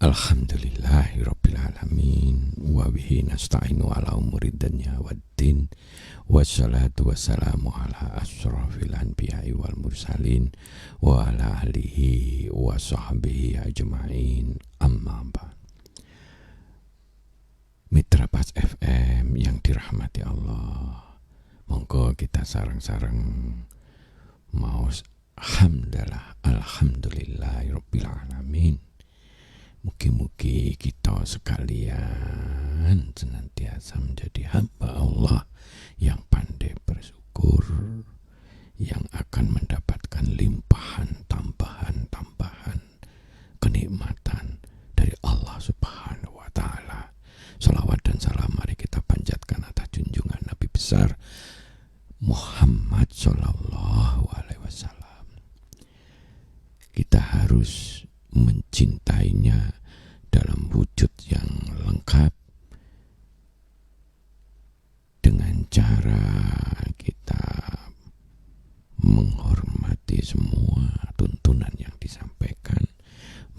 Alhamdulillahirabbil alamin wa bihi nasta'inu ala umuri dunya waddin wassalatu wassalamu ala asyrafil anbiya'i wal mursalin wa ala alihi wa sahbihi ajma'in amma ba'd. Mitra Pas FM yang dirahmati Allah, monggo kita sareng-sareng maos hamdalah alhamdulillahirabbil alamin. Mugi-mugi kita sekalian senantiasa menjadi hamba Allah yang pandai bersyukur, yang akan mendapatkan limpahan tambahan kenikmatan dari Allah Subhanahu wa Ta'ala. Salawat dan salam mari kita panjatkan atas junjungan Nabi besar Muhammad Sallallahu Alaihi Wasallam. Kita harus mencintainya dalam wujud yang lengkap dengan cara kita menghormati semua tuntunan yang disampaikan,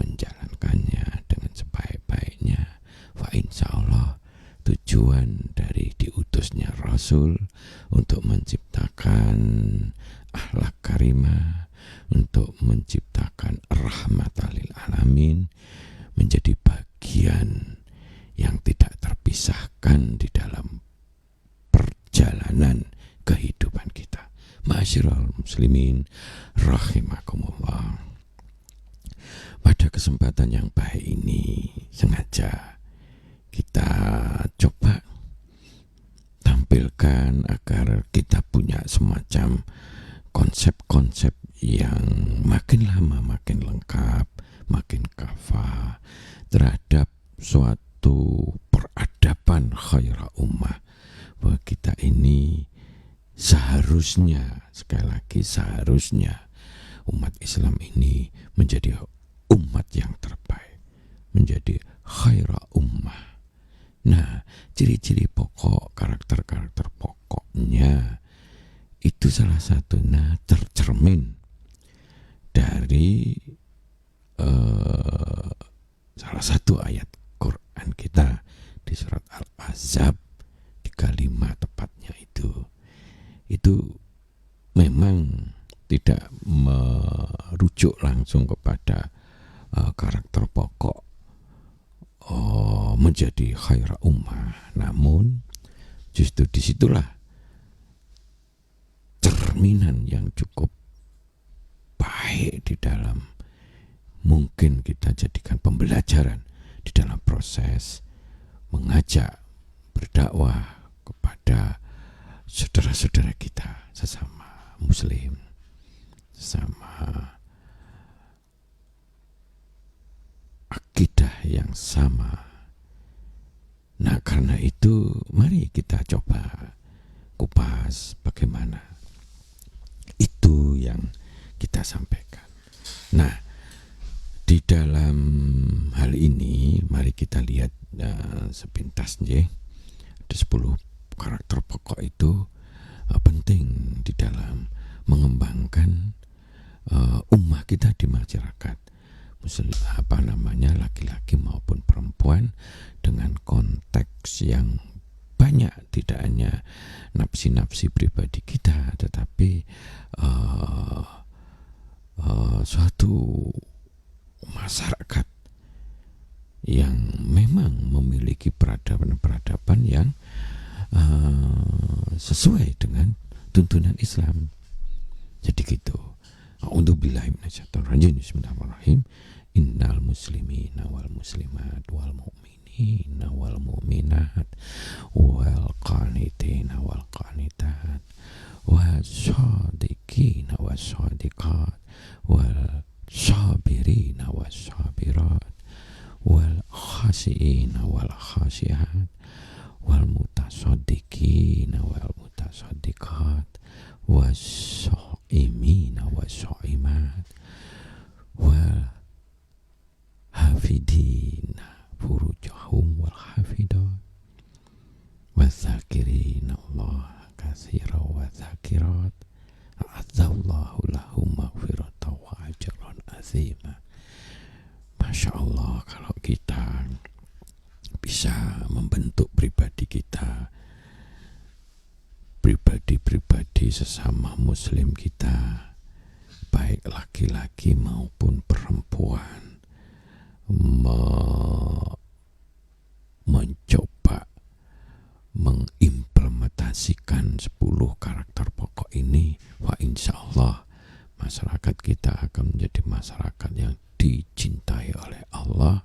menjalankannya dengan sebaik-baiknya. Fa insyaallah tujuan dari diutusnya Rasul untuk menciptakan akhlak karimah, untuk menciptakan rahmatan lil alamin, menjadi bagian yang tidak terpisahkan di dalam perjalanan kehidupan kita. Ma'asyiral muslimin rahimakumullah. Pada kesempatan yang baik ini sengaja kita coba tampilkan agar kita punya semacam konsep-konsep yang makin lama makin lengkap, makin kafah terhadap suatu peradaban khaira ummah, bahwa kita ini seharusnya, sekali lagi seharusnya, umat Islam ini menjadi umat yang terbaik, menjadi khaira ummah. Nah, ciri-ciri pokok, karakter-karakter pokoknya itu salah satunya tercermin dari salah satu ayat Quran kita di surat Al-Ahzab 35 tepatnya itu memang tidak merujuk langsung kepada karakter pokok menjadi khaira ummah, namun justru disitulah cerminan yang cukup baik di dalam mungkin kita jadikan pembelajaran di dalam proses mengajak berdakwah kepada saudara-saudara kita sesama muslim, sesama akidah yang sama. Nah, karena itu mari kita coba kupas bagaimana itu yang kita sampaikan. Nah, di dalam hal ini mari kita lihat sepintas nggih. Ada 10 karakter pokok itu penting di dalam mengembangkan ummah kita di masyarakat muslim, laki-laki maupun perempuan, dengan konteks yang banyak, tidak hanya nafsi-nafsi pribadi kita, tetapi suatu masyarakat yang memang memiliki peradaban-peradaban yang sesuai dengan tuntunan Islam. Jadi gitu. A'udzubillahi minasyaitonir rajim. Bismillahirrahmanirrahim. Innal muslimina wal muslimat wal mu'minina wal mu'minat wal qanitina wal qanitat wasyadiqina wasyadiqat wal sabirina wassabirat wal khasiina wal khasiat wal mutasaddiqina wal mutasaddiqat was-shaimina was-shaimat wal hafidina furujahum wal hafidat wadzakirina Allah katsira wa dzakirat a'adzallahu lahum maghfiratan wa ajran azima. Masya Allah, kalau kita bisa membentuk pribadi kita, pribadi-pribadi sesama muslim kita, baik laki-laki maupun perempuan, mencoba mengimplementasikan 10 karakter pokok ini, wa insya Allah masyarakat kita akan menjadi masyarakat yang dicintai oleh Allah,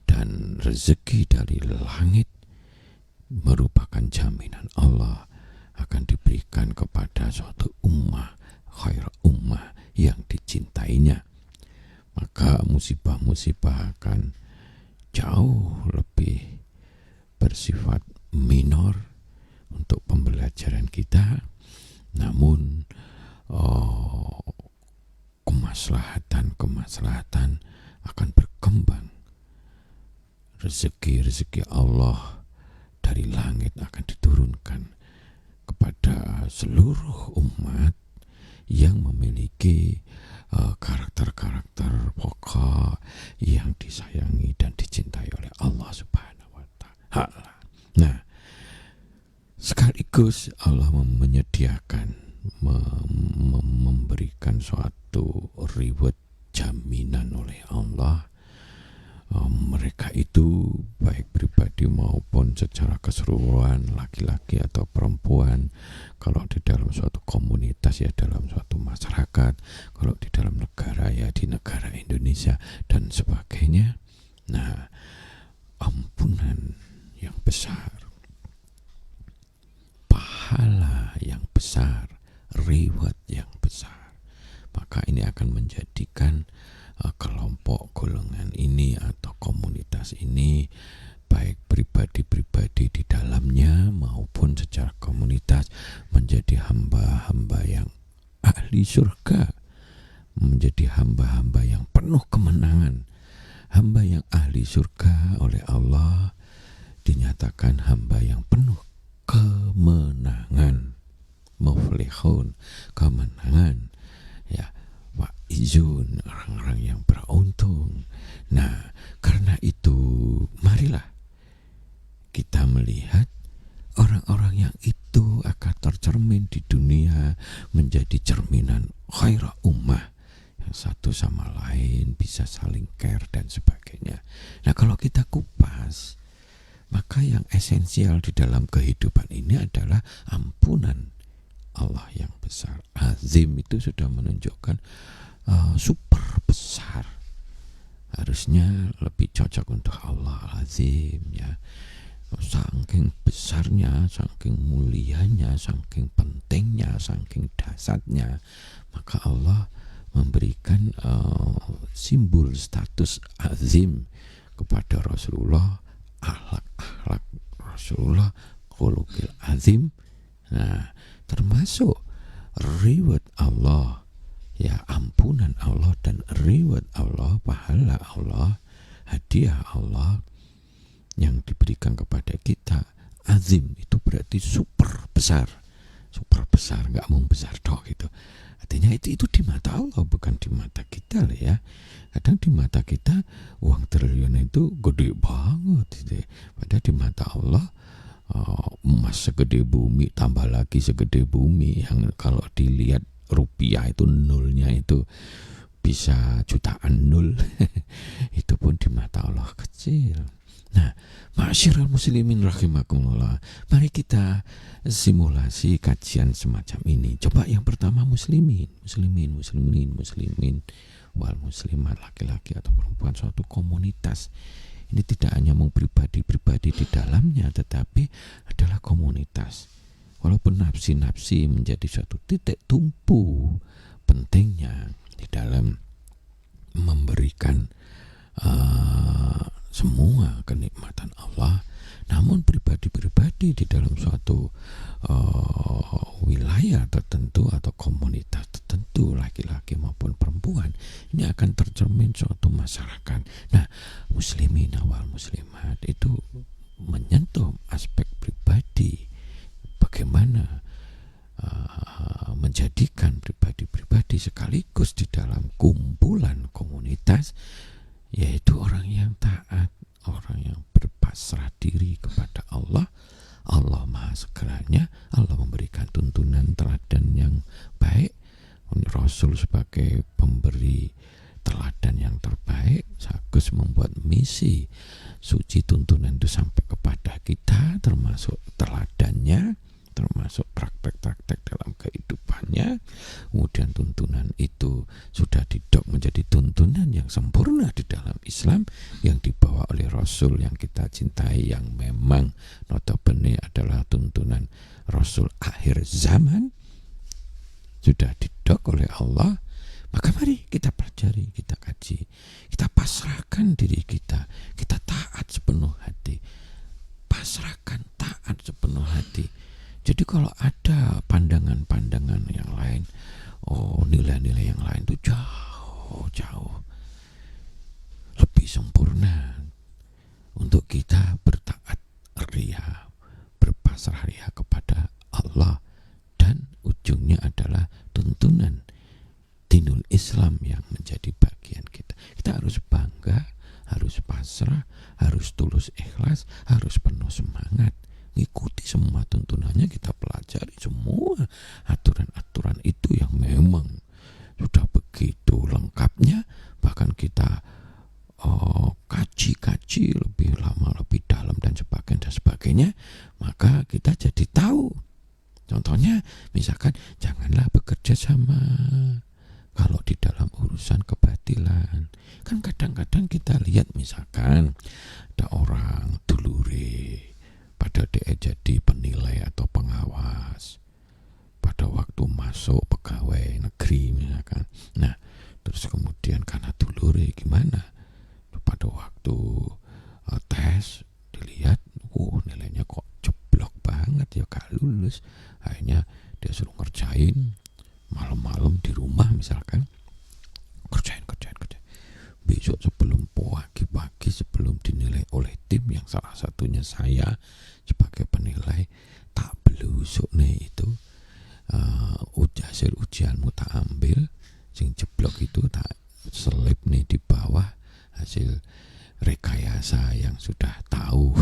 dan rezeki dari langit merupakan jaminan Allah akan diberikan kepada suatu ummah, khair ummah yang dicintainya. Maka musibah-musibah akan jauh lebih bersifat minor untuk pembelajaran kita, namun kemaslahatan akan berkembang. Rezeki Allah dari langit akan diturunkan kepada seluruh umat yang memiliki karakter-karakter pokok yang disayangi dan dicintai oleh Allah Subhanahu wa Ta'ala. Nah, sekaligus Allah menyediakan, memberikan suatu reward, jaminan oleh Allah. Mereka itu baik pribadi maupun secara keseluruhan, laki-laki atau perempuan, kalau di dalam suatu komunitas ya dalam suatu masyarakat, kalau di dalam negara ya di negara Indonesia dan sebagainya. Nah, ampunan yang besar, pahala yang besar, reward yang besar, maka ini akan menjadikan kelompok golongan ini atau komunitas ini, baik pribadi-pribadi di dalamnya maupun secara komunitas, menjadi hamba-hamba yang ahli surga, menjadi hamba-hamba yang penuh kemenangan. Hamba yang ahli surga oleh Allah dinyatakan hamba yang penuh kemenangan, muflihun, kemenangan, ya, izun, orang-orang yang beruntung. Nah, karena itu marilah kita melihat orang-orang yang itu akan tercermin di dunia menjadi cerminan khairah ummah, yang satu sama lain bisa saling care dan sebagainya. Nah, kalau kita kupas, maka yang esensial di dalam kehidupan ini adalah ampunan Allah yang besar. Azim itu sudah menunjukkan super besar, harusnya lebih cocok untuk Allah azim, ya. Saking besarnya, saking mulianya, saking pentingnya, saking dasarnya, maka Allah memberikan simbol status azim kepada Rasulullah, akhlak Rasulullah, khuluqil azim. Nah, termasuk reward Allah, ya, ampunan Allah dan reward Allah, pahala Allah, hadiah Allah yang diberikan kepada kita. Azim itu berarti super besar, nggak mau besar dong gitu. Artinya itu di mata Allah, bukan di mata kita lah, ya. Kadang di mata kita uang triliun itu gede banget gitu. Padahal di mata Allah emas segede bumi tambah lagi segede bumi, yang kalau dilihat rupiah itu nolnya itu bisa jutaan nol. Itu pun di mata Allah kecil. Nah, ma'asyiral muslimin rahimakumullah, mari kita simulasi kajian semacam ini. Coba yang pertama muslimin wal muslimat, laki-laki atau perempuan, suatu komunitas. Ini tidak hanya pribadi-pribadi di dalamnya, tetapi adalah komunitas. Walaupun nafsi-nafsi menjadi suatu titik tumpu pentingnya di dalam memberikan semua kenikmatan Allah, namun pribadi-pribadi di dalam suatu wilayah tertentu atau komunitas tertentu, laki-laki maupun perempuan, ini akan tercermin suatu masyarakat. Nah, muslimin wal muslimat itu menyentuh aspek pribadi, bagaimana menjadikan pribadi-pribadi sekaligus di dalam kumpulan komunitas, yaitu orang yang taat, orang yang pasrah diri kepada Allah, Allah maha segeranya. Allah memberikan tuntunan teladan yang baik. Rasul sebagai pemberi teladan yang terbaik, Sagus membuat misi suci tuntunan itu sampai kepada kita, termasuk teladannya, termasuk praktek-praktek dalam kehidupannya. Kemudian tuntunan itu sudah didok menjadi tuntunan yang sempurna di dalam Islam, yang dibawa oleh Rasul yang kita cintai, yang memang notabene adalah tuntunan Rasul akhir zaman, sudah didok oleh Allah. Maka mari kita pelajari, kita kaji, kita pasrahkan diri kita, kita taat sepenuh hati, pasrahkan, taat sepenuh hati. Jadi kalau ada pandangan-pandangan yang lain, nilai-nilai yang lain itu jauh lebih sempurna untuk kita bertaat ria, berpasrah ria kepada Allah, dan ujungnya adalah tuntunan dinul Islam yang menjadi bagian kita. Kita harus bangga, harus pasrah, harus tulus ikhlas, harus penuh semangat, ngikuti semua tuntunannya. Kita pelajari semua aturan-aturan itu yang memang sudah begitu lengkapnya, bahkan kita kaji lebih lama, lebih dalam, dan sebagainya. Maka kita jadi tahu. Contohnya misalkan janganlah bekerja sama kalau di dalam urusan kebatilan. Kan kadang-kadang kita lihat misalkan ada orang dulure, pada dia jadi penilai atau pengawas pada waktu masuk pegawai negeri misalkan. Nah, terus kemudian karena dulure gimana, pada waktu tes dilihat, nilainya kok jeblok banget ya, gak lulus. Akhirnya dia suruh ngerjain malam-malam di rumah misalkan, kerjain. Besok sebelum pagi-pagi, sebelum dinilai oleh tim yang salah satunya saya sebagai penilai, tak belusuk nih itu hasil ujianmu tak ambil, sing jeblok itu tak selip nih di bawah hasil rekayasa yang sudah tahu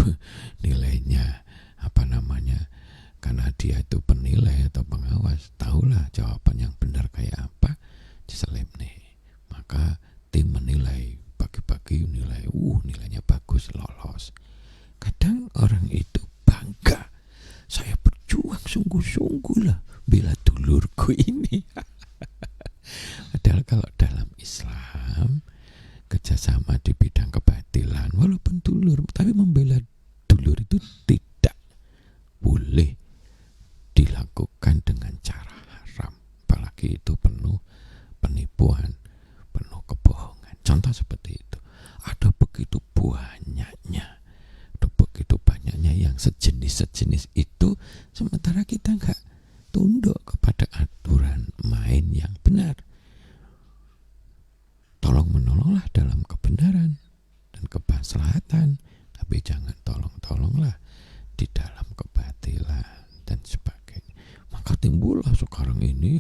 nilainya apa namanya, karena dia itu penilai atau pengawas, tahulah jawaban yang benar kayak apa, diselip nih. Maka tim menilai, pagi-pagi nilainya bagus, lolos. Kadang orang itu bangga, saya berjuang sungguh-sungguh lah bela dulurku ini. Padahal kalau dalam Islam, kerjasama di bidang kebatilan, walaupun dulur, tapi membela dulur itu tidak boleh dilakukan dengan cara haram, apalagi itu penuh penipuan, penuh kebohongan. Contoh seperti itu. Ada begitu banyaknya yang sejenis itu, sementara kita nggak tunduk kepada aturan main yang benar. Tolong menolonglah dalam kebenaran dan kemaslahatan, tapi jangan tolonglah di dalam kebatilan dan sebagainya. Maka timbullah sekarang ini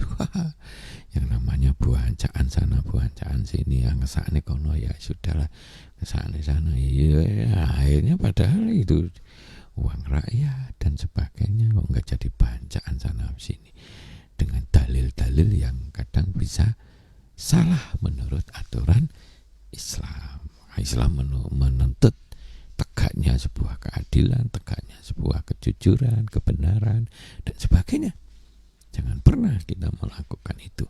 yang namanya buancaan sana, buancaan sini, yang kesana kono, ya sudahlah, kesana sana, iya, akhirnya padahal itu uang rakyat dan sebagainya, kok nggak jadi bancaan sana sini dengan dalil-dalil yang kadang bisa salah menurut aturan Islam. Islam menuntut tegaknya sebuah keadilan, tegaknya sebuah kejujuran, kebenaran, dan sebagainya. Jangan pernah kita melakukan itu.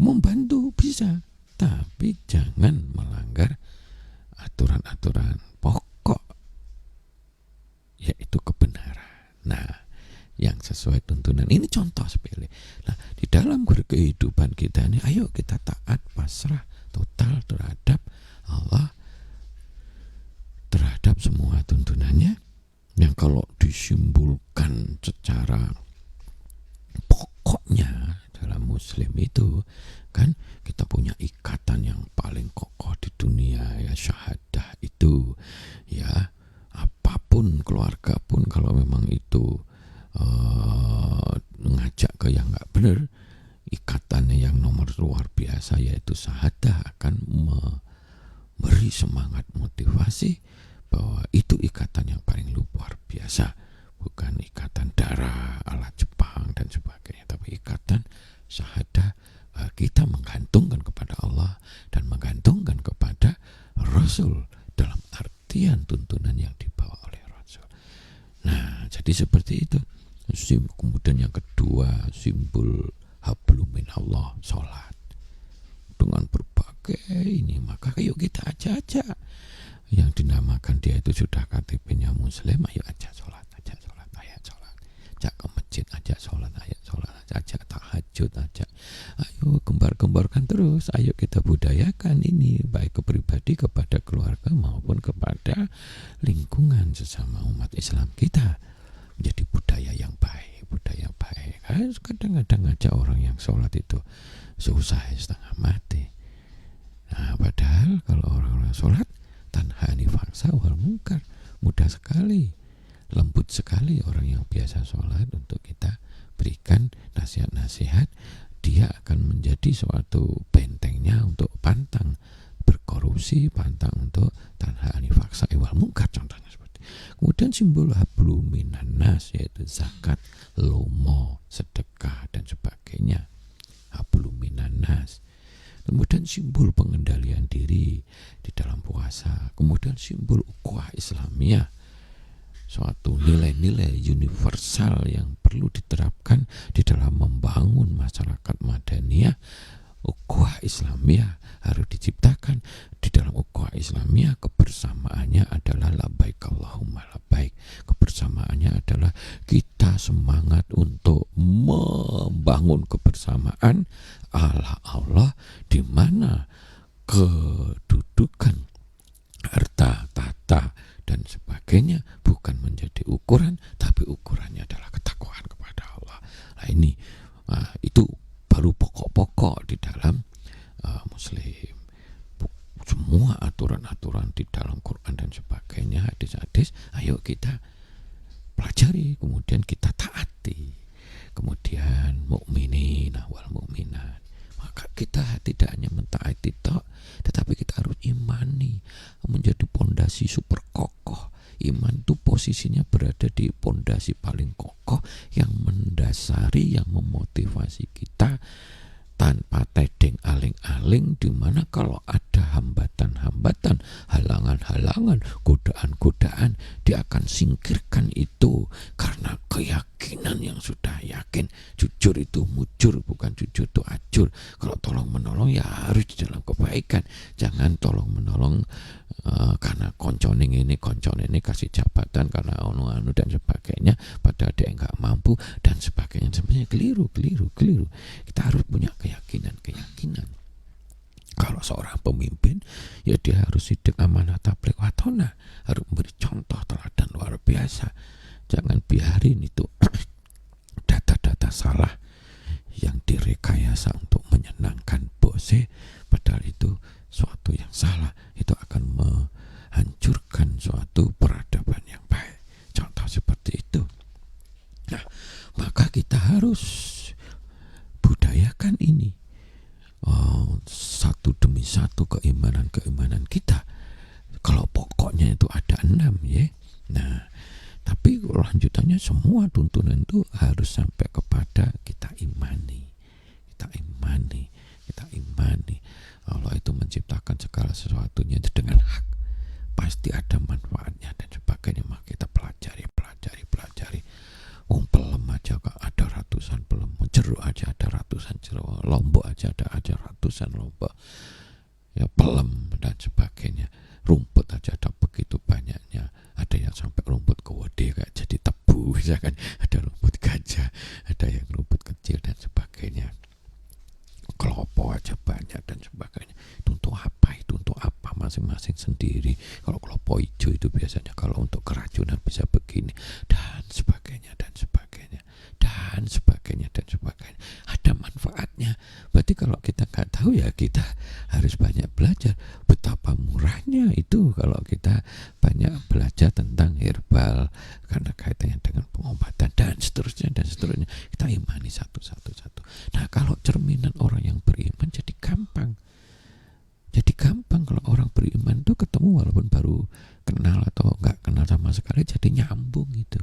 Membantu bisa, tapi jangan melanggar aturan-aturan pokok, yaitu kebenaran. Nah, yang sesuai tuntunan ini contoh sepele. Nah, di dalam kehidupan kita ini, ayo kita taat, pasrah total terhadap Allah, terhadap semua tuntunannya, yang kalau disimpulkan secara pokoknya dalam Muslim itu kan kita punya ikatan yang paling kokoh di dunia, ya syahadah itu, ya apapun, keluarga pun kalau memang itu ngajak ke yang nggak benar, ikatannya yang nomor luar biasa yaitu syahadah akan memberi semangat motivasi bahwa itu ikatan yang paling luar biasa, bukan ikatan darah ala Jepang dan sebagainya, tapi ikatan syahadah. Kita menggantungkan kepada Allah dan menggantungkan kepada Rasul dalam artian tuntunan yang dibawa oleh Rasul. Nah, jadi seperti itu. Kemudian yang kedua, simbol hablum minallah, sholat. Dengan berbagai ini, maka yuk kita ajak yang dinamakan dia itu sudah KTP-nya muslim, ayo ajak sholat, ajak ke masjid, ajak sholat, ajak tahajud, ayo gembar-gemborkan terus, ayo kita budayakan ini, baik ke pribadi, kepada keluarga maupun kepada lingkungan sesama umat Islam kita, menjadi budaya yang baik. Kadang-kadang ngajak orang yang sholat itu susah, setengah mati. Nah, padahal kalau orang-orang sholat tanhani fahsya wal munkar, mudah sekali, lembut sekali orang yang biasa sholat untuk kita berikan nasihat-nasihat. Dia akan menjadi suatu bentengnya untuk pantang berkorupsi, pantang untuk tanhani fahsya wal munkar, contohnya seperti. Kemudian simbol hablum minan nas, yaitu zakat, lomo, sedekah dan sebagainya. Hablum minan nas. Kemudian simbol pengendalian diri di dalam puasa. Kemudian simbol ukhuwah Islamiyah, suatu nilai-nilai universal yang perlu diterapkan di dalam membangun masyarakat madaniyah. Ukhuwah Islamiyah harus diciptakan. Di dalam ukhuwah Islamiyah kebersamaannya adalah labbaik Allahumma labbaik. Kebersamaannya adalah kita semangat untuk membangun kebersamaan ala Allah, di mana kedudukan, harta, tahta dan sebagainya bukan menjadi ukuran, tapi ukurannya adalah ketakwaan kepada Allah. Nah, ini itu baru pokok-pokok di dalam muslim. Semua aturan-aturan di dalam Quran dan sebagainya, hadis-hadis, ayo kita pelajari, kemudian kita taati. Kemudian mukminin wal mukminat, maka kita tidak hanya mentaati tok, tetapi kita harus imani, menjadi pondasi super kokoh. Iman itu posisinya berada di pondasi paling kokoh yang mendasari, yang memotivasi kita tanpa tedeng aling-aling, di mana kalau ada hambatan-hambatan, halangan-halangan, godaan-godaan, dia akan singkirkan itu karena keyakinan yang sudah yakin. Jujur itu mujur, bukan jujur itu ajur. Kalau tolong menolong ya harus di dalam kebaikan, jangan tolong menolong karena koncone ini kasih jabatan, karena anu dan sebagainya, pada ada yang nggak mampu dan sebagainya. Sebenarnya keliru. Kita harus punya keyakinan. Kalau seorang pemimpin, ya dia harus hidup amanah tabligh wa thona, harus memberi contoh teladan luar biasa. Jangan biarin itu data-data salah yang direkayasa untuk menyenangkan bose, padahal itu suatu yang salah, itu akan menghancurkan suatu peradaban yang baik. Contoh seperti itu. Nah, maka kita harus budayakan ini, satu demi satu keimanan kita. Kalau pokoknya itu ada 6 ya. Nah, tapi lanjutannya semua tuntunan itu harus sampai kepada kita imani. Allah itu menciptakan segala sesuatunya itu dengan hak, pasti ada manfaatnya dan sebagainya. Maka kita pelajari. Pelem aja ada ratusan pelem, jeruk aja ada ratusan jeruk, lombok aja ada ratusan lombok, ya pelem dan sebagainya. Rumput aja ada begitu banyaknya, ada yang sampai rumput gede kayak jadi tebu, misalkan ada rumput gajah, ada yang rumput kecil dan sebagainya. Kelopo aja banyak dan sebagainya. Itu untuk apa masing-masing sendiri. Kalau kelopo hijau itu biasanya kalau untuk keracunan bisa begini dan sebagainya. Ada manfaatnya. Berarti kalau kita nggak tahu, ya kita harus banyak belajar betapa murahnya itu kalau kita banyak belajar tentang herbal, karena kaitannya dengan pengobatan dan seterusnya. Kita imani satu. Nah, kalau cerminan orang yang beriman jadi gampang kalau orang beriman tuh ketemu walaupun baru kenal atau sama sekali, jadi nyambung gitu.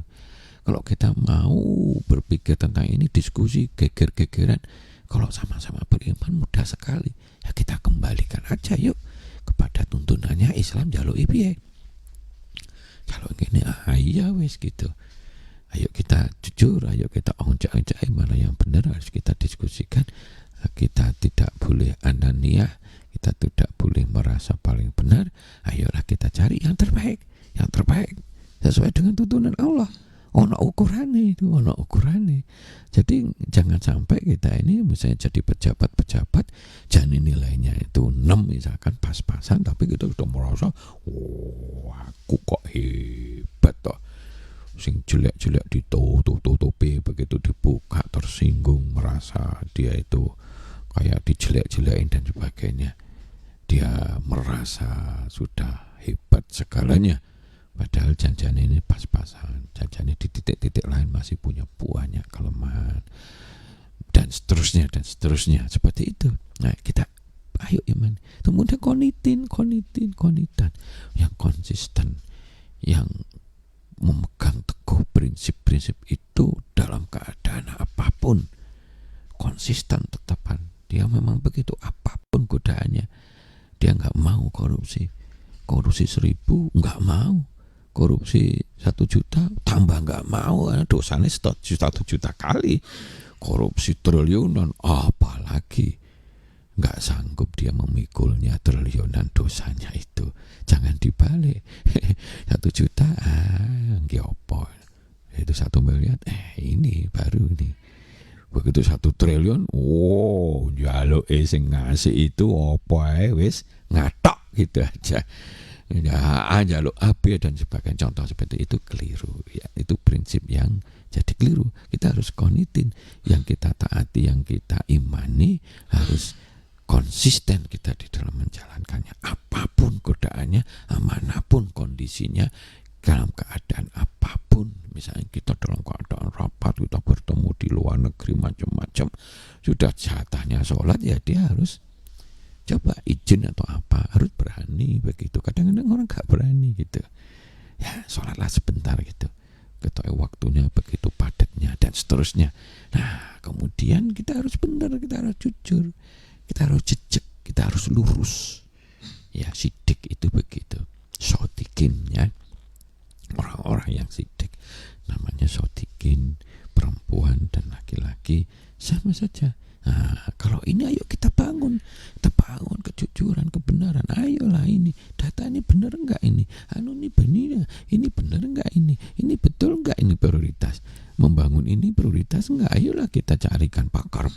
Kalau kita mau berpikir tentang ini, diskusi geger-gegeran, kalau sama-sama beriman mudah sekali. Ya kita kembalikan aja yuk kepada tuntunannya Islam jaluk piye. Kalau gini iya wis gitu. Ayo kita jujur, ayo kita onjak-onjak mana yang benar harus kita diskusikan. Kita tidak boleh ananiah, kita tidak boleh merasa paling benar. Ayolah kita cari yang terbaik sesuai dengan tuntunan Allah. Ono ukurannya itu, ono ukurannya. Jadi jangan sampai kita ini misalnya jadi pejabat-pejabat, jangan nilainya itu 6 misalkan pas-pasan, tapi kita sudah merasa, aku kok hebat toh. Sing jelek-jelek ditutupi, begitu dibuka tersinggung, merasa dia itu kayak dijelek-jelekin dan sebagainya. Dia merasa sudah hebat segalanya. Padahal janjian ini pas-pasan, janjian di titik-titik lain masih punya banyak kelemahan, dan seterusnya seperti itu. Nah kita ayo iman, kemudian konitan yang konsisten, yang memegang teguh prinsip-prinsip itu dalam keadaan apapun, konsisten tetapan. Dia memang begitu, apapun godaannya dia nggak mau korupsi 1000 nggak mau, korupsi 1 juta tambah nggak mau, dosanya 1 juta kali, korupsi triliunan apalagi nggak sanggup dia memikulnya triliunan dosanya itu. Jangan dibalik. 1 juta nggih apa itu 1 miliar ini baru ini. Begitu 1 triliun njaluk sing ngasih itu apa wis ngatok gitu aja. Njaluk AB dan sebagainya, contoh seperti itu keliru ya. Itu prinsip yang jadi keliru. Kita harus konitin, yang kita taati, yang kita imani harus konsisten kita di dalam menjalankannya, apapun godaannya, manapun kondisinya, dalam keadaan apapun. Misalnya kita dalam keadaan rapat, kita bertemu di luar negeri macam-macam, sudah jatahnya sholat, ya dia harus coba izin atau apa, harus berani begitu. Kadang-kadang orang gak berani gitu, ya sholatlah sebentar gitu, ketahui waktunya begitu padatnya dan seterusnya. Nah kemudian kita harus benar, kita harus jujur, kita harus jejak, kita harus lurus. Ya sidik itu begitu, sotikin ya, orang-orang yang sidik namanya sotikin, perempuan dan laki-laki sama saja. Nah kalau ini ayo kita bangun kejujuran, kebenaran. Ayolah ini data ini benar enggak, ini ini benar, ini benar enggak, ini betul enggak, ini prioritas membangun ini prioritas enggak. Ayolah kita carikan pakar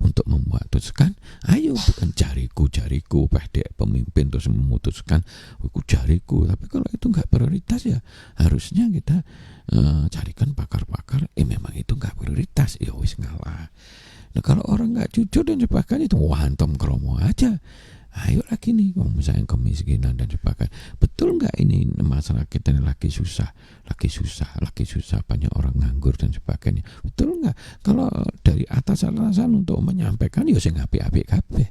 untuk memutuskan. Ayo bukan jariku pemimpin terus memutuskan aku jariku. Tapi kalau itu enggak prioritas, ya harusnya kita carikan pakar-pakar. Memang itu enggak prioritas, ya wis ngalah. Nah kalau orang nggak jujur dan sebagainya, itu hantam kromo aja. Ayo lagi nih, misalnya kemiskinan dan sebagainya, betul nggak ini masyarakat kita lagi susah, banyak orang nganggur dan sebagainya, betul nggak? Kalau dari atasan untuk menyampaikan, ya sing apik-apik kabeh,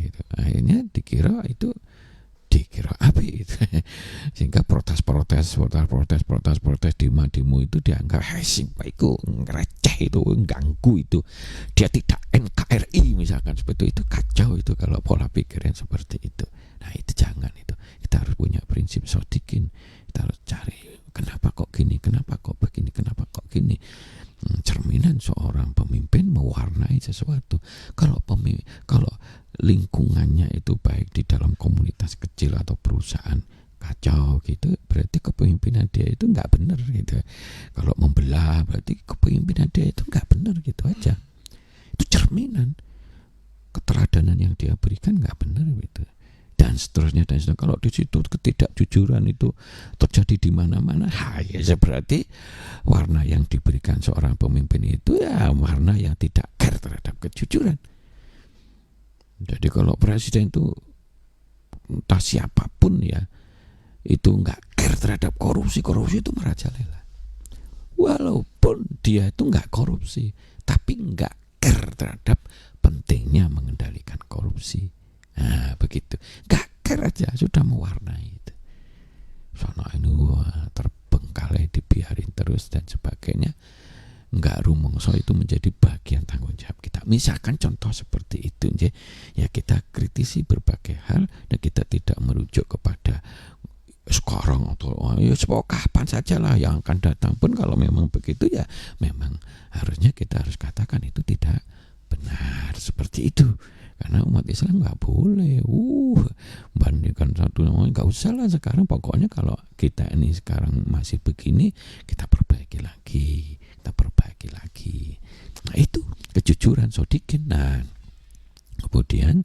gitu. Akhirnya dikira apa itu, sehingga protes demo itu dianggap sing iku receh, itu ganggu, itu dia tidak NKRI misalkan seperti itu. Kacau itu kalau pola pikirnya seperti itu. Nah itu jangan, itu kita harus punya prinsip sodikin. Kita harus cari kenapa kok gini, kenapa kok begini, kenapa kok gini. Cerminan seorang pemimpin mewarnai sesuatu. Kalau lingkungannya itu baik di dalam komunitas kecil atau perusahaan kacau gitu, berarti kepemimpinan dia itu nggak benar gitu. Kalau membelah, berarti kepemimpinan dia itu nggak benar gitu aja. Itu cerminan keteladanan yang dia berikan nggak benar gitu. Dan seterusnya. Kalau di situ ketidakjujuran itu terjadi di mana-mana, ya berarti warna yang diberikan seorang pemimpin itu ya warna yang tidak care terhadap kejujuran. Jadi kalau presiden itu entah siapapun ya, itu nggak care terhadap korupsi itu merajalela. Walaupun dia itu nggak korupsi, tapi nggak care terhadap pentingnya mengendalikan korupsi. Nah begitu, nggak ceker aja sudah mewarnai itu. Sono ini terbengkalai dibiarin terus dan sebagainya. Enggak rumongso itu menjadi bagian tanggung jawab kita. Misalkan contoh seperti itu, ya kita kritisi berbagai hal dan kita tidak merujuk kepada sekarang atau ya kapan saja lah yang akan datang pun. Kalau memang begitu ya memang harusnya kita harus katakan itu tidak benar seperti itu. Karena umat Islam nggak boleh bandingkan satu nggak usah lah sekarang. Pokoknya kalau kita ini sekarang masih begini, kita perbaiki lagi. Nah itu kejujuran sodikin. Nah kemudian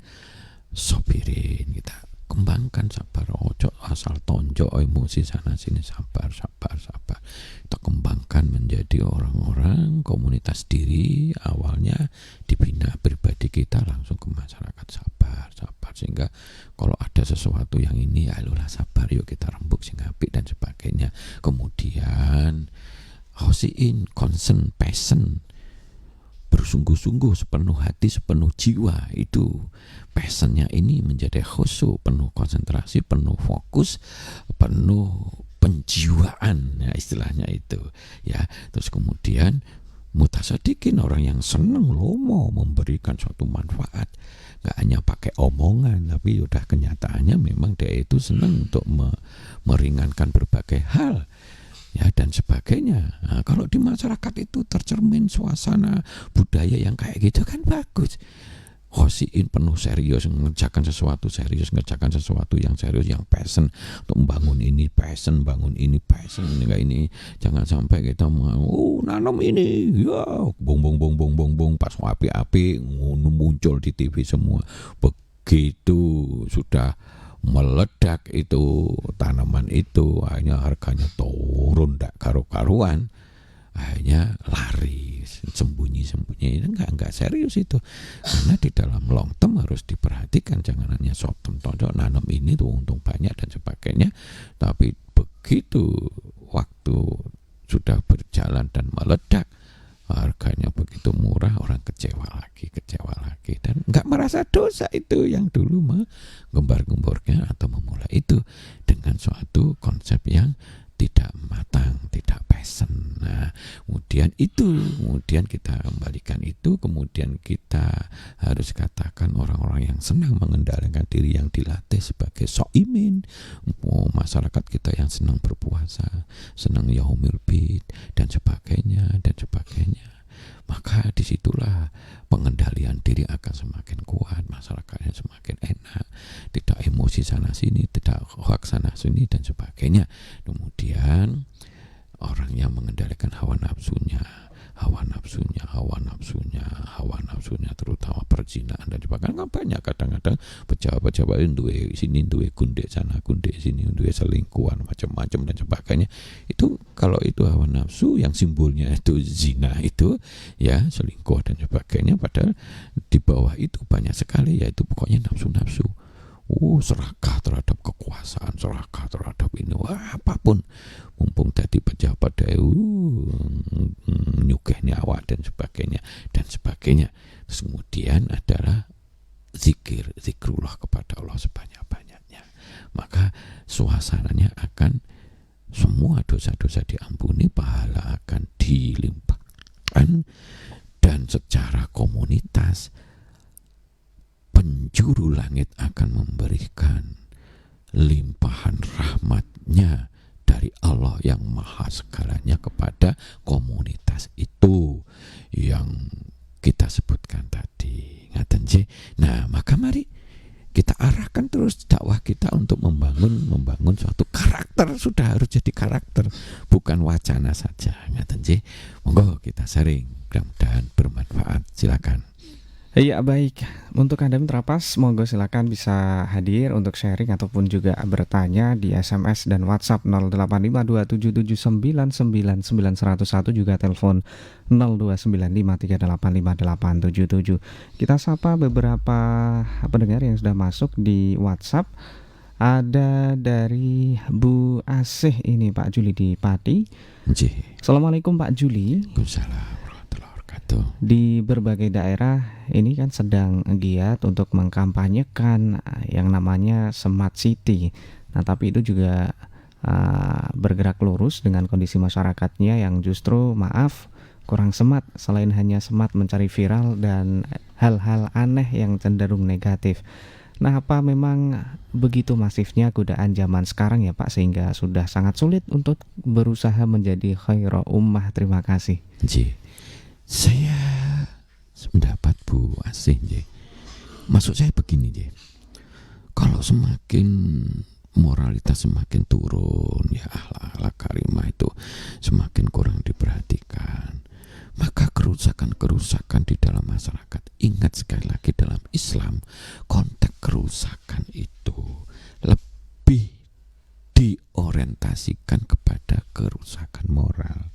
sopirin, kita kembangkan sabar, ojo asal tonjok emosi sana sini, sabar. Kita kembangkan menjadi orang-orang komunitas diri. Awalnya dibina pribadi kita langsung ke masyarakat, sabar sehingga kalau ada sesuatu yang ini ya lulah sabar, yuk kita rembuk sing apik dan sebagainya. Kemudian hosiin, concern, passion, bersungguh-sungguh, sepenuh hati, sepenuh jiwa. Itu passionnya ini menjadi khusyuk, penuh konsentrasi, penuh fokus, penuh penjiwaan, ya istilahnya itu ya. Terus kemudian mutasadikin, orang yang senang lomo memberikan suatu manfaat, nggak hanya pakai omongan tapi udah kenyataannya memang dia itu senang untuk meringankan berbagai hal ya dan sebagainya. Nah, kalau di masyarakat itu tercermin suasana budaya yang kayak gitu kan bagus. Khosiin, penuh serius, mengerjakan sesuatu serius, mengerjakan sesuatu yang serius, yang passion untuk membangun ini, passion bangun ini, passion enggak ini. Jangan sampai kita mau nanam ini ya bong pas api-api muncul di TV semua. Begitu sudah meledak itu tanaman itu, akhirnya harganya turun ndak karu-karuan, akhirnya lari sembunyi itu enggak serius itu. Karena di dalam long term harus diperhatikan, jangan hanya short term tonjok nanam ini tuh untung banyak dan sebagainya, tapi begitu waktu sudah berjalan dan meledak, harganya begitu murah, orang kecewa lagi dan nggak merasa dosa itu yang dulu menggembar-gembornya atau memulai itu dengan suatu konsep yang tidak matang, tidak passion. Nah, kemudian kita kembalikan itu, kemudian kita harus katakan orang-orang yang senang mengendalikan diri, yang dilatih sebagai soimin, masyarakat kita yang senang berpuasa, senang yaumil bid dan sebagainya. Maka disitulah pengendalian diri akan semakin kuat, masyarakatnya semakin enak, tidak emosi sana sini, tidak hoax sana sini dan sebagainya. Kemudian orang yang mengendalikan hawa nafsunya, terutama perzinahan dan sebagainya. Kan banyak kadang-kadang pejabat-pejabat duwe sini, duwe gunde sana, gunde sini, duwe selingkuhan macam-macam dan sebagainya. Itu kalau itu hawa nafsu yang simbolnya itu zina itu ya, selingkuh dan sebagainya, padahal di bawah itu banyak sekali yaitu pokoknya nafsu-nafsu. Serakah terhadap kekuasaan, serakah terhadap ini, apapun, mumpung tadi pejabat nyugih nyawa dan sebagainya. Terus kemudian adalah zikrullah kepada Allah sebanyak-banyaknya, maka suasananya akan semua dosa-dosa diampuni, pahala akan dilimpahkan, dan secara komunitas penjuru langit akan memberikan limpahan rahmatnya dari Allah yang maha segalanya kepada komunitas itu yang kita sebutkan tadi. Nah, maka mari kita arahkan terus dakwah kita untuk membangun suatu karakter. Sudah harus jadi karakter, bukan wacana saja. Monggo kita sharing, mudah-mudahan bermanfaat. Silakan. Iya, baik. Untuk Anda Mitra Pas, monggo silakan bisa hadir untuk sharing ataupun juga bertanya di SMS dan WhatsApp 085277999901, juga telepon 0295385877. Kita sapa beberapa pendengar yang sudah masuk di WhatsApp. Ada dari Bu Asih ini, Pak Juli di Pati. Assalamualaikum Pak Juli. Waalaikumsalam warahmatullahi wabarakatuh. betul. Di berbagai daerah ini kan sedang giat untuk mengkampanyekan yang namanya Smart City. Nah, tapi itu juga bergerak lurus dengan kondisi masyarakatnya yang justru kurang smart, selain hanya smart mencari viral dan hal-hal aneh yang cenderung negatif. Nah, apa memang begitu masifnya godaan zaman sekarang ya Pak, sehingga sudah sangat sulit untuk berusaha menjadi khairu ummah? Terima kasih. Ji, saya mendapat Bu Asih, Ji. Maksud saya begini, Ji. Kalau semakin moralitas semakin turun, ya akhlak karimah itu semakin kurang diperhatikan, maka kerusakan-kerusakan di dalam masyarakat, ingat sekali lagi dalam Islam, konteks kerusakan itu lebih diorientasikan kepada kerusakan moral.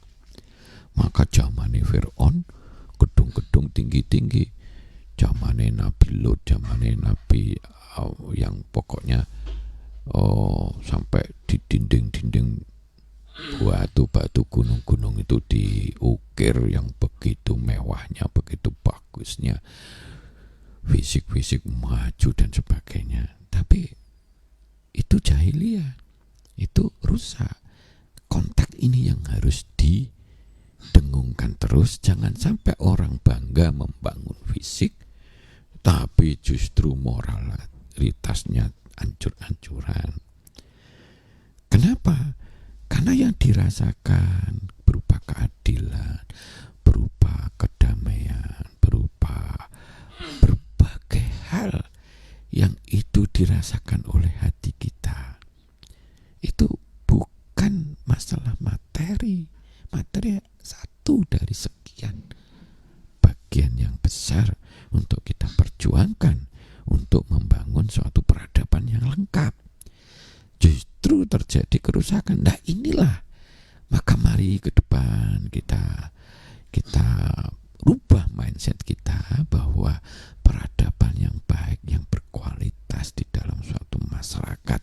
Maka zamane Fir'aun, gedung-gedung tinggi-tinggi, zamane Nabi Lut, zamane Nabi yang pokoknya sampai di dinding-dinding batu gunung-gunung itu diukir yang begitu mewahnya, begitu bagusnya, fisik-fisik maju dan sebagainya. Tapi itu jahiliyah, itu rusak. Konteks ini yang harus didengungkan terus. Jangan sampai orang bangga membangun fisik, tapi justru moralitasnya hancur-hancuran. Kenapa? Karena yang dirasakan berupa keadilan, berupa kedamaian, berupa berbagai hal yang itu dirasakan oleh hati kita. Itu bukan masalah materi. Materi satu dari sekian bagian yang besar untuk kita perjuangkan untuk membangun suatu peradaban yang lengkap. Justru terjadi kerusakan. Nah inilah, maka mari ke depan kita rubah mindset kita bahwa peradaban yang baik, yang berkualitas di dalam suatu masyarakat,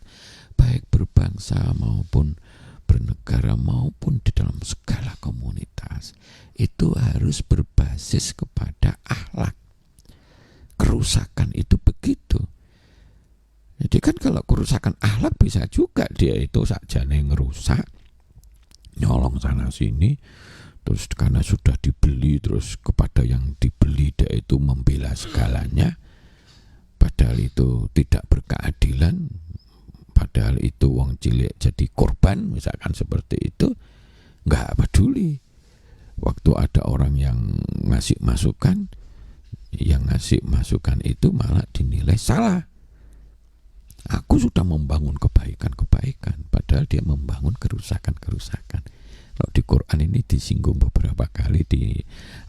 baik berbangsa maupun bernegara maupun di dalam segala komunitas, itu harus berbasis kepada akhlak. Kerusakan itu begitu. Jadi kan kalau kerusakan akhlak bisa juga dia itu sakjane ngerusak, nyolong sana sini, terus karena sudah dibeli terus kepada yang dibeli dia itu membela segalanya, padahal itu tidak berkeadilan, padahal itu wong cilik jadi korban, misalkan seperti itu, nggak peduli. Waktu ada orang yang ngasih masukan, yang ngasih masukan itu malah dinilai salah. Aku sudah membangun kebaikan-kebaikan, padahal dia membangun kerusakan-kerusakan. Kalau di Quran ini disinggung beberapa kali di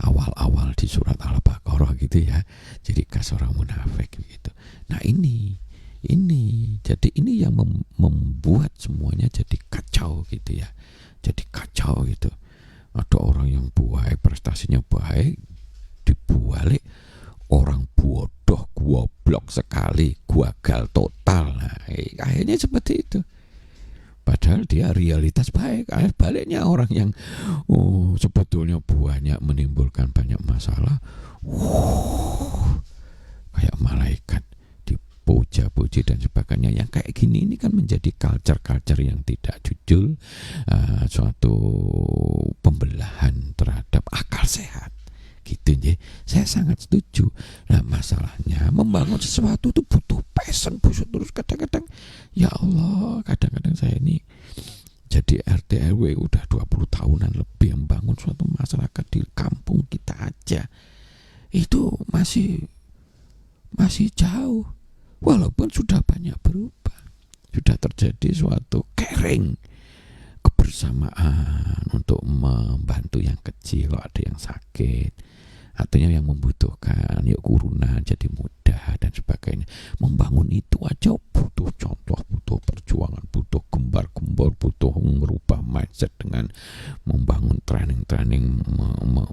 awal-awal di surat Al-Baqarah gitu ya. Jadi kas orang munafik gitu. Nah ini jadi ini yang membuat semuanya jadi kacau gitu ya. Jadi kacau gitu. Ada orang yang baik, prestasinya baik, dibalik orang bodoh, goblok sekali, gagal total. Nah, akhirnya seperti itu. Padahal dia realitas baik. Baliknya orang yang sebetulnya banyak menimbulkan banyak masalah, kayak malaikat dipuja-puji dan sebagainya. Yang kayak gini ini kan menjadi culture yang tidak jujur, suatu pembelahan terhadap akal sehat. Gitu ya, saya sangat setuju. Nah masalahnya membangun sesuatu itu butuh passion, butuh terus. Kadang-kadang ya Allah, kadang-kadang saya ini jadi RT RW udah 20 tahunan lebih membangun suatu masyarakat di kampung kita aja, itu masih jauh, walaupun sudah banyak berubah, sudah terjadi suatu caring, kebersamaan untuk membantu yang kecil, ada yang sakit, artinya yang membutuhkan, yuk kurunan jadi mudah dan sebagainya. Membangun itu aja butuh contoh, butuh perjuangan, butuh gembar-gembor, butuh merubah mindset dengan membangun training-training,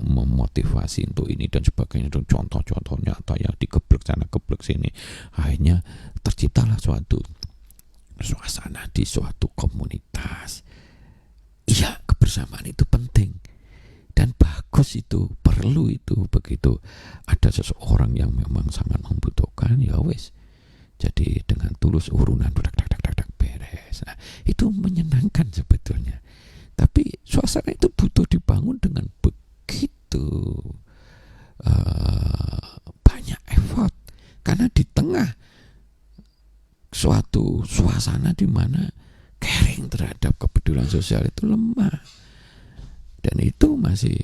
memotivasi untuk ini dan sebagainya. Dan contoh-contoh nyata yang dikeblek sana keblek sini, akhirnya terciptalah suatu suasana di suatu komunitas. Iya, kebersamaan itu penting. Dan bagus itu, perlu itu. Begitu ada seseorang yang memang sangat membutuhkan, ya wes. Jadi dengan tulus urunan beres. Nah, itu menyenangkan sebetulnya. Tapi suasana itu butuh dibangun dengan begitu banyak effort. Karena di tengah suatu suasana di mana caring terhadap kepedulian sosial itu lemah. Dan itu masih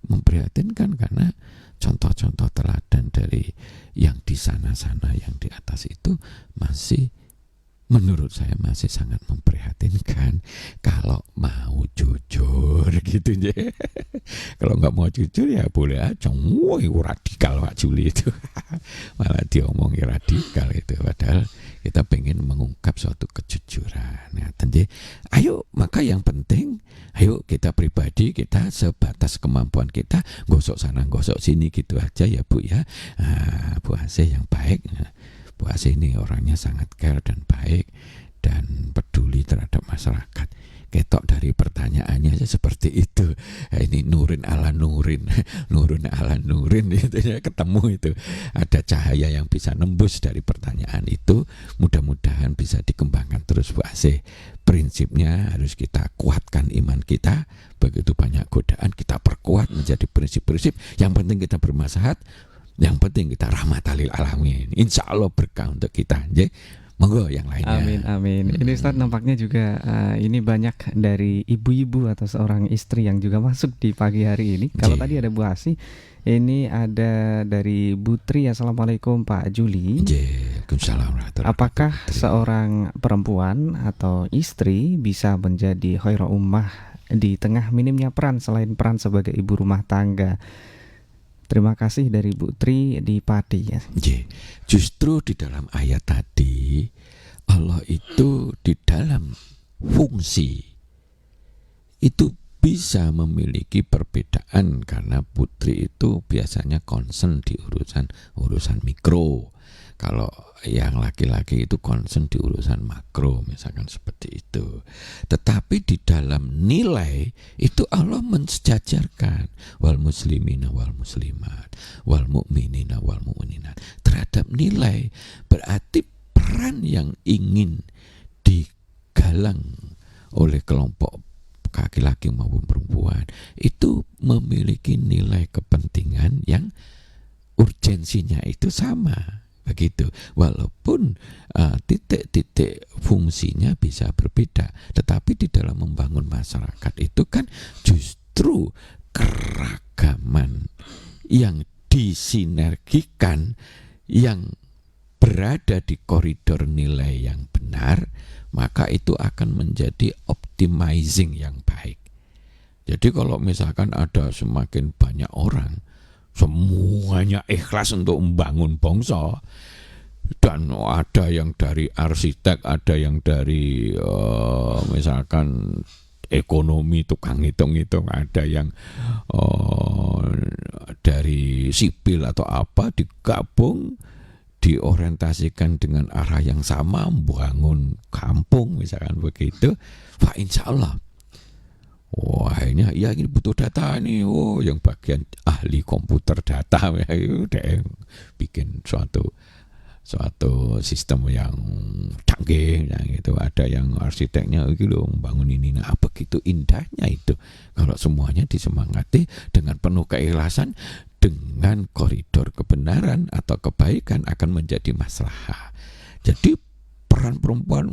memprihatinkan karena contoh-contoh teladan dari yang di sana-sana, yang di atas itu masih, menurut saya masih sangat memprihatinkan. Kalau mau jujur gitu ya. Kalau nggak mau jujur ya boleh aja. Woi, radikal Pak Juli itu. Malah diomongi radikal itu. Padahal kita pengen mengungkap suatu kejujuran. Nah, ayo, maka yang penting, ayo kita pribadi, kita sebatas kemampuan kita, gosok sana, gosok sini gitu aja ya Bu ya. Bu Asih yang baik. Bu Asih ini orangnya sangat care dan baik dan peduli terhadap masyarakat. Ketok dari pertanyaannya aja seperti itu. Ini nurin ala nurin, nurun ala nurin gitu ya, ketemu itu. Ada cahaya yang bisa nembus dari pertanyaan itu. Mudah-mudahan bisa dikembangkan terus Bu Asih. Prinsipnya harus kita kuatkan iman kita. Begitu banyak godaan kita perkuat menjadi prinsip-prinsip. Yang penting kita bermaslahat. Yang penting kita rahmatalil alamin. Insya Allah berkah untuk kita. Monggo yang lainnya. Amin, amin. Ini Ustaz nampaknya juga ini banyak dari ibu-ibu atau seorang istri yang juga masuk di pagi hari ini. Kalau tadi ada Bu Asih, ini ada dari Bu Tri. Assalamualaikum Pak Juli. Waalaikumsalam. Apakah seorang perempuan atau istri bisa menjadi khairul ummah di tengah minimnya peran selain peran sebagai ibu rumah tangga? Terima kasih dari Bu Tri di Pati ya. Justru di dalam ayat tadi Allah itu di dalam fungsi itu bisa memiliki perbedaan karena putri itu biasanya concern di urusan mikro. Kalau yang laki-laki itu concern di urusan makro, misalkan seperti itu. Tetapi di dalam nilai itu Allah mensejajarkan wal muslimina wal muslimat, wal mu'minina wal mu'minat. Terhadap nilai berarti peran yang ingin digalang oleh kelompok laki-laki maupun perempuan itu memiliki nilai kepentingan yang urgensinya itu sama. Begitu, walaupun titik-titik fungsinya bisa berbeda, tetapi di dalam membangun masyarakat itu kan justru keragaman yang disinergikan, yang berada di koridor nilai yang benar, maka itu akan menjadi optimizing yang baik. Jadi kalau misalkan ada semakin banyak orang semuanya ikhlas untuk membangun bangsa, dan ada yang dari arsitek, ada yang dari misalkan ekonomi, tukang hitung-hitung, ada yang dari sipil atau apa, digabung, diorientasikan dengan arah yang sama, membangun kampung misalkan begitu, insya Allah wah ini butuh data nih. Oh, yang bagian ahli komputer data udah bikin suatu sistem yang canggih gitu. Ada yang arsiteknya gitu membangun ini. Nah, begitu indahnya itu kalau semuanya disemangati dengan penuh keikhlasan, dengan koridor kebenaran atau kebaikan akan menjadi maslahah. Jadi peran perempuan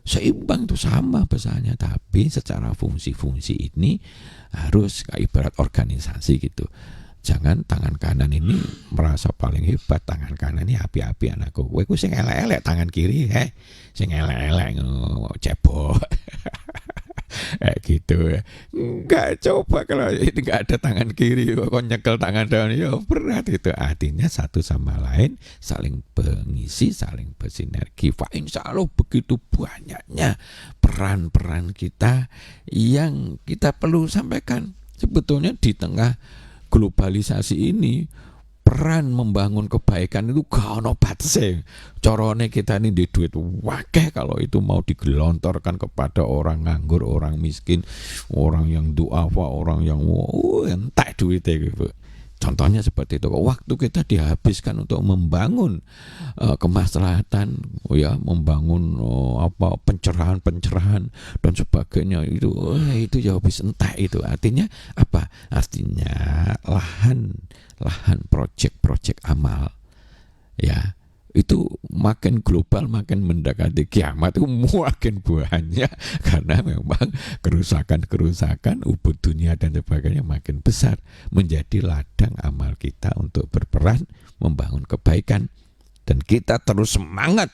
seimbang itu sama besarnya, tapi secara fungsi-fungsi ini harus kayak ibarat organisasi gitu. Jangan tangan kanan ini merasa paling hebat, tangan kanan ini api-api anakku. Kowe ku sing elek-elek tangan kiri, sing elek-elek cebok. Gitu. Enggak, coba kalau ini enggak ada tangan kiri kok nyekel tangan kanan, ya berat itu. Artinya satu sama lain saling mengisi, saling bersinergi. Insya Allah begitu banyaknya peran-peran kita yang kita perlu sampaikan. Sebetulnya di tengah globalisasi ini berperan membangun kebaikan itu gak ono batase. Carane kita ini di duit wakeh, kalau itu mau digelontorkan kepada orang nganggur, orang miskin, orang yang duafa, orang yang entek duitnya gitu. Contohnya seperti itu. Waktu kita dihabiskan untuk membangun kemaslahatan, ya, membangun pencerahan dan sebagainya, itu ya habis entek itu. Artinya apa? Artinya lahan proyek amal, ya, itu makin global, makin mendekati kiamat itu makin banyak, karena memang kerusakan ubud dunia dan sebagainya makin besar, menjadi ladang amal kita untuk berperan membangun kebaikan. Dan kita terus semangat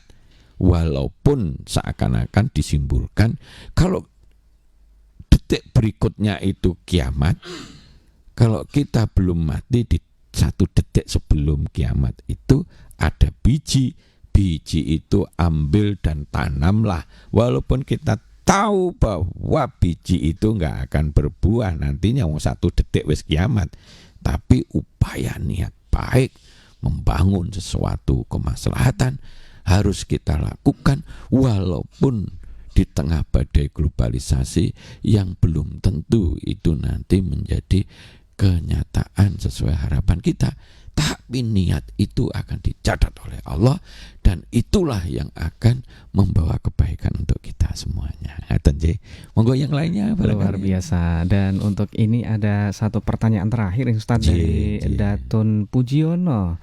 walaupun seakan-akan disimbolkan kalau detik berikutnya itu kiamat. Kalau kita belum mati di 1 detik sebelum kiamat itu ada biji itu ambil dan tanamlah, walaupun kita tahu bahwa biji itu nggak akan berbuah nantinya 1 detik wis kiamat, tapi upaya niat baik membangun sesuatu kemaslahatan harus kita lakukan, walaupun di tengah badai globalisasi yang belum tentu itu nanti menjadi kenyataan sesuai harapan kita. Tapi niat itu akan dicatat oleh Allah, dan itulah yang akan membawa kebaikan untuk kita semuanya. Monggo yang lainnya. Luar biasa. Dan untuk ini ada satu pertanyaan terakhir Ustaz dari Datun Pujiono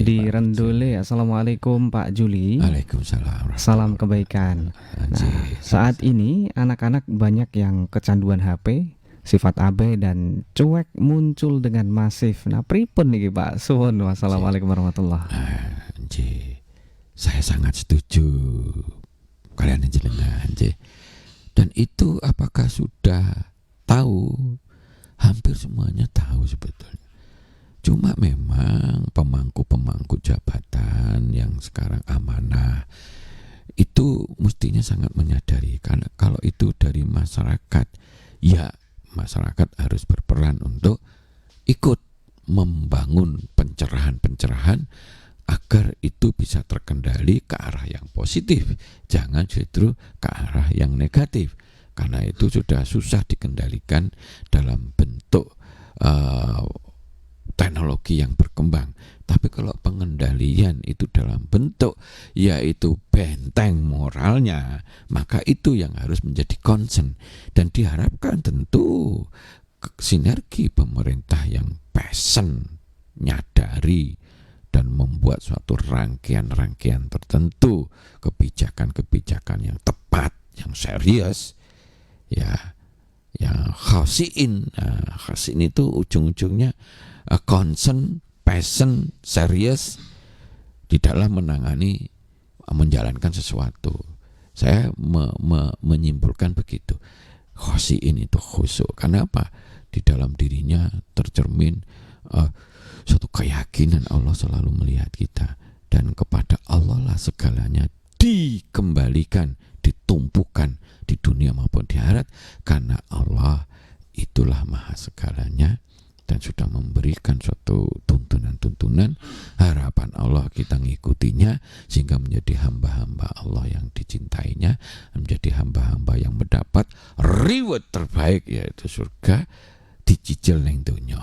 di Rendole. Assalamualaikum Pak Juli. Waalaikumsalam. Salam kebaikan. Nah, saat ini anak-anak banyak yang kecanduan HP, sifat abai dan cuek muncul dengan masif. Nah, pripun niki Pak? Suwun. Wassalamualaikum warahmatullahi wabarakatuh. Saya sangat setuju kalian jenengan. Dan itu apakah sudah tahu? Hampir semuanya tahu sebetulnya. Cuma memang pemangku jabatan yang sekarang amanah itu mestinya sangat menyadari, karena kalau itu dari masyarakat, ya masyarakat harus berperan untuk ikut membangun pencerahan agar itu bisa terkendali ke arah yang positif, jangan justru ke arah yang negatif, karena itu sudah susah dikendalikan dalam bentuk teknologi yang berkembang. Tapi kalau pengendalian itu dalam bentuk yaitu benteng moralnya, maka itu yang harus menjadi concern, dan diharapkan tentu sinergi pemerintah yang passion, nyadari dan membuat suatu rangkaian tertentu, kebijakan yang tepat, yang serius, ya, yang khasiin. Khasiin itu ujung-ujungnya concern, passion, serius di dalam menjalankan sesuatu. Saya menyimpulkan begitu. Khasiin itu khusyuk. Karena apa? Di dalam dirinya tercermin suatu keyakinan Allah selalu melihat kita, dan kepada Allah lah segalanya dikembalikan, ditumpukan di dunia maupun di akhirat, karena Allah itulah maha segalanya dan sudah memberikan suatu tuntunan harapan Allah kita ngikutinya, sehingga menjadi hamba-hamba Allah yang dicintainya, menjadi hamba-hamba yang mendapat reward terbaik, yaitu surga dicicil neng dunya.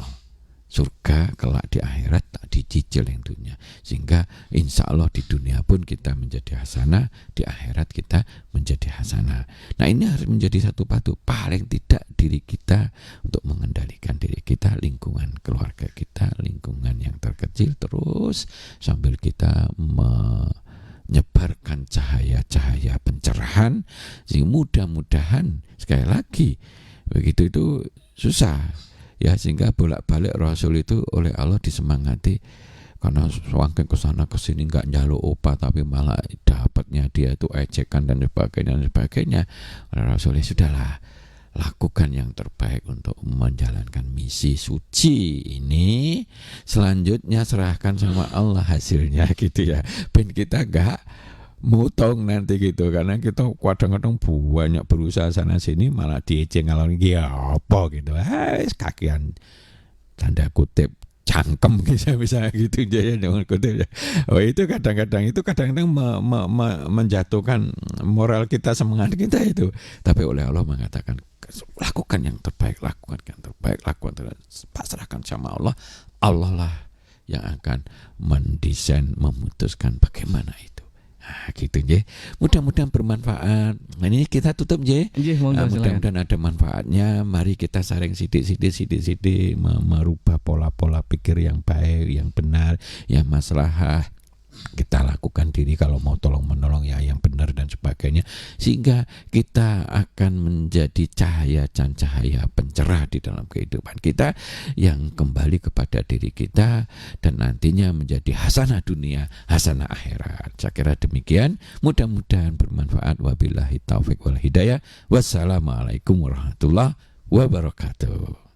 Surga kelak di akhirat tak dicicil yang dunia, sehingga insya Allah di dunia pun kita menjadi hasanah, di akhirat kita menjadi hasanah. Nah, ini harus menjadi satu patu, paling tidak diri kita, untuk mengendalikan diri kita, lingkungan keluarga kita, lingkungan yang terkecil, terus sambil kita menyebarkan cahaya-cahaya pencerahan, sehingga mudah-mudahan sekali lagi begitu itu susah. Ya, sehingga bolak-balik Rasul itu oleh Allah disemangati, karena sewangke kesana kesini nggak njaluk upah, tapi malah dapatnya dia itu ejekan dan sebagainya. Rasul, sudahlah, lakukan yang terbaik untuk menjalankan misi suci ini, selanjutnya serahkan sama Allah hasilnya, gitu ya. Ben kita nggak mutong nanti gitu, karena kita kadang-kadang banyak berusaha sana sini malah diejek ngalor apa gitu, kakian tanda kutip cangkem bisa gitu ya jangan kutip ya. Oh itu kadang-kadang menjatuhkan moral kita, semangat kita itu. Tapi oleh Allah mengatakan lakukan yang terbaik, pasrahkan sama Allah. Allah lah yang akan mendesain, memutuskan bagaimana itu. Nah, gitu je. Mudah-mudahan bermanfaat. Nah, ini kita tutup je. Mudah-mudahan ada manfaatnya. Mari kita saring sidik merubah pola-pola pikir yang baik, yang benar, yang maslahah. Kita lakukan diri kalau mau tolong menolong ya yang benar dan sebagainya, sehingga kita akan menjadi cahaya pencerah di dalam kehidupan kita yang kembali kepada diri kita dan nantinya menjadi hasanah dunia, hasanah akhirat. Saya kira demikian, mudah-mudahan bermanfaat. Wabillahi taufik wal hidayah. Wassalamualaikum warahmatullahi wabarakatuh.